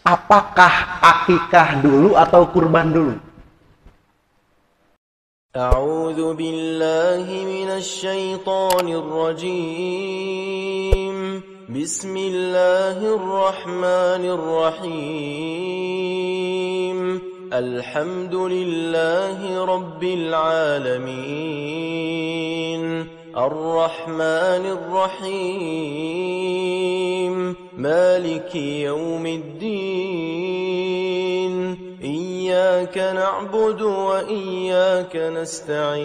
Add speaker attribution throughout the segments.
Speaker 1: apakah akikah dulu atau kurban dulu?
Speaker 2: أعوذ بالله من الشيطان الرجيم بسم الله الرحمن الرحيم الحمد لله رب العالمين الرحمن الرحيم مالك يوم الدين إياك نعبد وإياك نستعين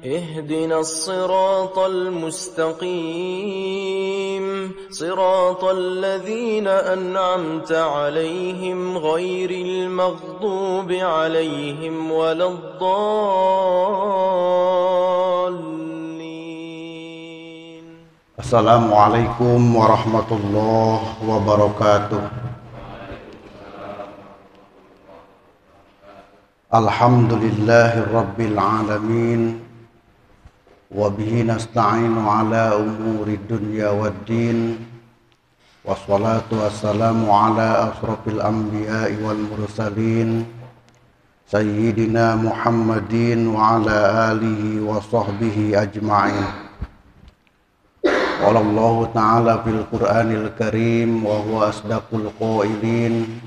Speaker 2: اهدنا الصراط المستقيم صراط الذين أنعمت عليهم غير المغضوب عليهم ولا الضالين.
Speaker 1: Assalamualaikum warahmatullahi wabarakatuh. Alhamdulillahi rabbil alamin, wa bihi nasta'inu ala umuri dunya waddin, wassalatu wassalamu ala asrafil anbiya'i wal mursalin sayyidina Muhammadin wa ala alihi wa sahbihi ajma'in. Qala Allah ta'ala fil Qur'anil Karim wa huwa asdaqul qailin.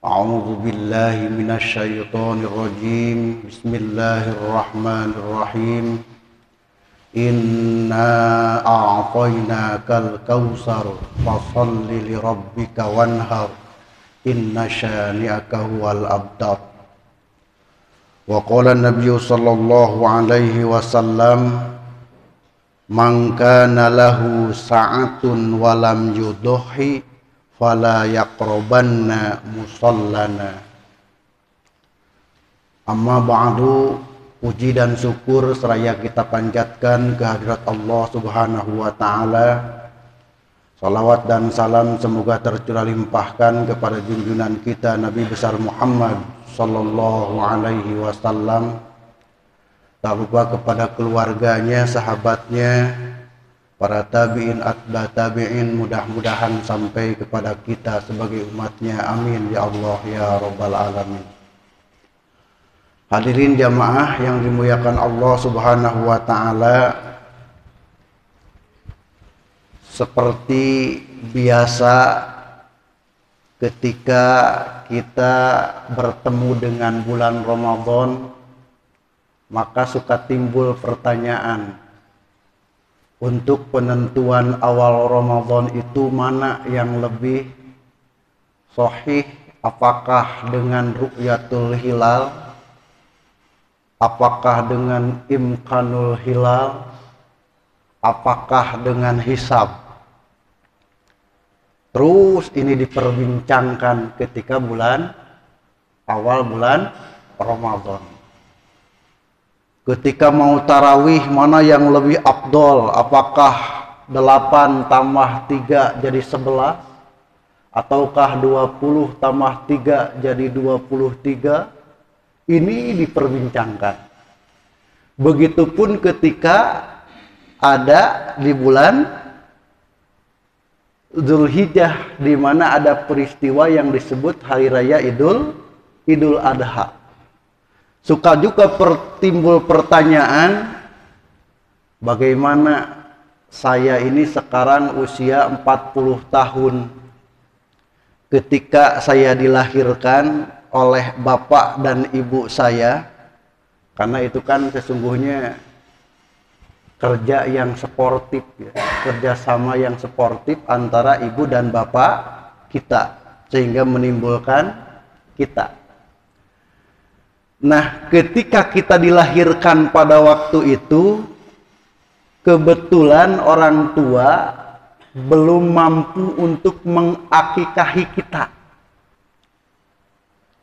Speaker 1: A'udzu billahi minasy syaithanir rajim. Bismillahirrahmanirrahim. Inna a'tainakal kautsar fasholli li rabbika wanhar inna syani'aka huwal abtar. Wa qala an-nabiyyu sallallahu alaihi wasallam man kana lahu sa'atun wa lam yudhi fala yaqrabanna musallana. Amma ba'du, puji dan syukur seraya kita panjatkan kehadirat Allah Subhanahu wa taala. Salawat dan salam semoga tercurah limpahkan kepada junjungan kita Nabi besar Muhammad sallallahu alaihi wasallam. Tak lupa kepada keluarganya, sahabatnya, para tabi'in, atba tabi'in, mudah-mudahan sampai kepada kita sebagai umatnya. Amin ya Allah ya Rabbal alamin. Hadirin jamaah yang dimuliakan Allah Subhanahu wa taala, seperti biasa ketika kita bertemu dengan bulan Ramadan, maka suka timbul pertanyaan, untuk penentuan awal Ramadan itu mana yang lebih sahih? Apakah dengan ru'yatul hilal? Apakah dengan imkanul hilal? Apakah dengan hisab? Terus ini diperbincangkan ketika awal bulan Ramadan. Ketika mau tarawih, mana yang lebih afdol? Apakah 8 tambah 3 jadi 11? Ataukah 20 tambah 3 jadi 23? Ini diperbincangkan. Begitupun ketika ada di bulan Dzulhijjah, di mana ada peristiwa yang disebut Hari Raya Idul Adha. Suka juga timbul pertanyaan, bagaimana saya ini sekarang usia 40 tahun. Ketika saya dilahirkan oleh bapak dan ibu saya, karena itu kan sesungguhnya kerja yang sportif, ya, kerjasama yang sportif antara ibu dan bapak kita, sehingga menimbulkan kita. Nah, ketika kita dilahirkan pada waktu itu, kebetulan orang tua belum mampu untuk mengakikahi kita.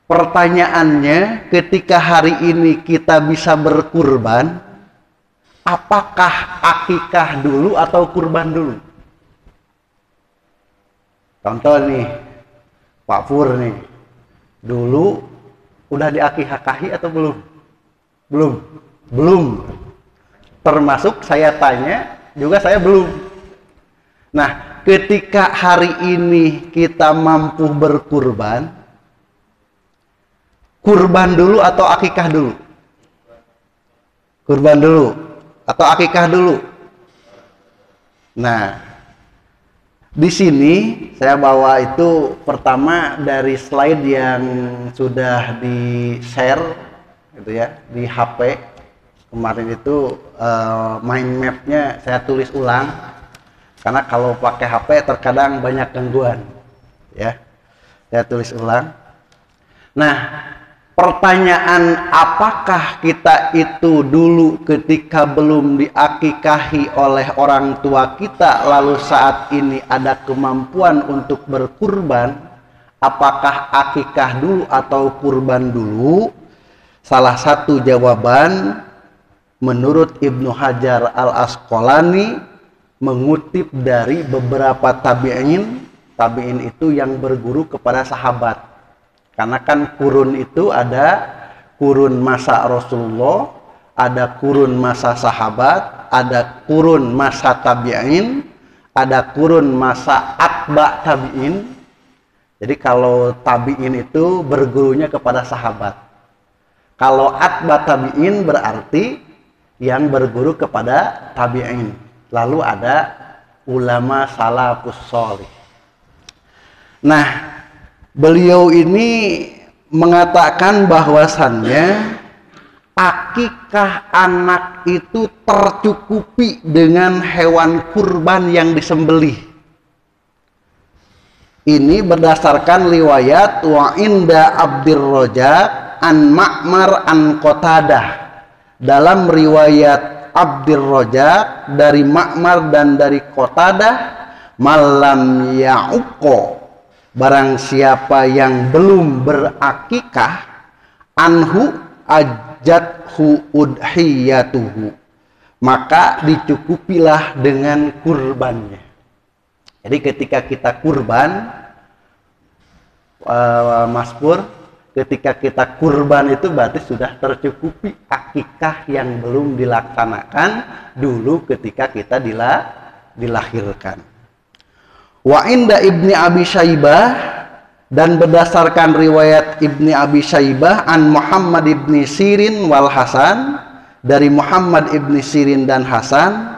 Speaker 1: Pertanyaannya, ketika hari ini kita bisa berkurban, apakah akikah dulu atau kurban dulu? Contoh nih, Pak Pur nih, dulu udah diakikahi atau belum? Belum. Termasuk saya tanya juga saya belum. Nah, ketika hari ini kita mampu berkurban, kurban dulu atau akikah dulu? Kurban dulu atau akikah dulu? Nah, di sini saya bawa itu pertama dari slide yang sudah di-share gitu ya di HP. Kemarin itu mind map-nya saya tulis ulang karena kalau pakai HP terkadang banyak gangguan ya. Saya tulis ulang. Nah, pertanyaan apakah kita itu dulu ketika belum diakikahi oleh orang tua kita lalu saat ini ada kemampuan untuk berkurban, apakah akikah dulu atau kurban dulu? Salah satu jawaban menurut Ibnu Hajar Al-Asqalani mengutip dari beberapa tabi'in itu yang berguru kepada sahabat. Karena kan kurun itu ada kurun masa Rasulullah, ada kurun masa sahabat, ada kurun masa tabi'in, ada kurun masa atba tabi'in. Jadi kalau tabi'in itu bergurunya kepada sahabat. Kalau atba tabi'in berarti yang berguru kepada tabi'in. Lalu ada ulama salafus sholih. Nah, beliau ini mengatakan bahwasannya akikah anak itu tercukupi dengan hewan kurban yang disembelih. Ini berdasarkan riwayat wa inda Abdurrajaq an Ma'mar an Qatadah. Dalam riwayat Abdurrajaq dari Ma'mar dan dari Qatadah, malam ya'uqo, barang siapa yang belum berakikah, anhu ajathu udhiyatuhu, maka dicukupilah dengan kurbannya. Jadi ketika kita kurban, Mas Pur, ketika kita kurban itu berarti sudah tercukupi akikah yang belum dilaksanakan dulu ketika kita dilahirkan. Wa inda Ibni Abi Syaibah, dan berdasarkan riwayat Ibni Abi Syaibah an Muhammad ibni Sirin wal Hasan, dari Muhammad ibni Sirin dan Hasan,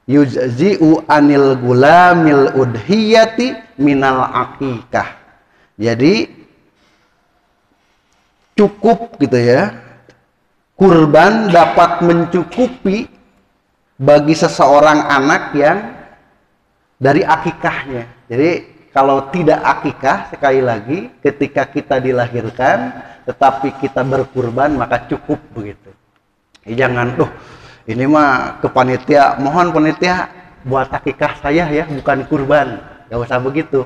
Speaker 1: yujzi'u anil gulamil udhiyati minal akikah. Jadi cukup gitu ya, kurban dapat mencukupi bagi seseorang anak yang dari akikahnya. Jadi kalau tidak akikah, sekali lagi ketika kita dilahirkan tetapi kita berkurban maka cukup begitu. Jangan ini mah ke panitia, mohon panitia buat akikah saya ya, bukan kurban. Gak usah begitu,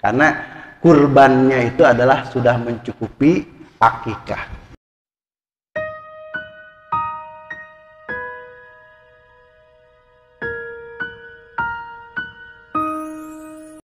Speaker 1: karena kurbannya itu adalah sudah mencukupi akikah.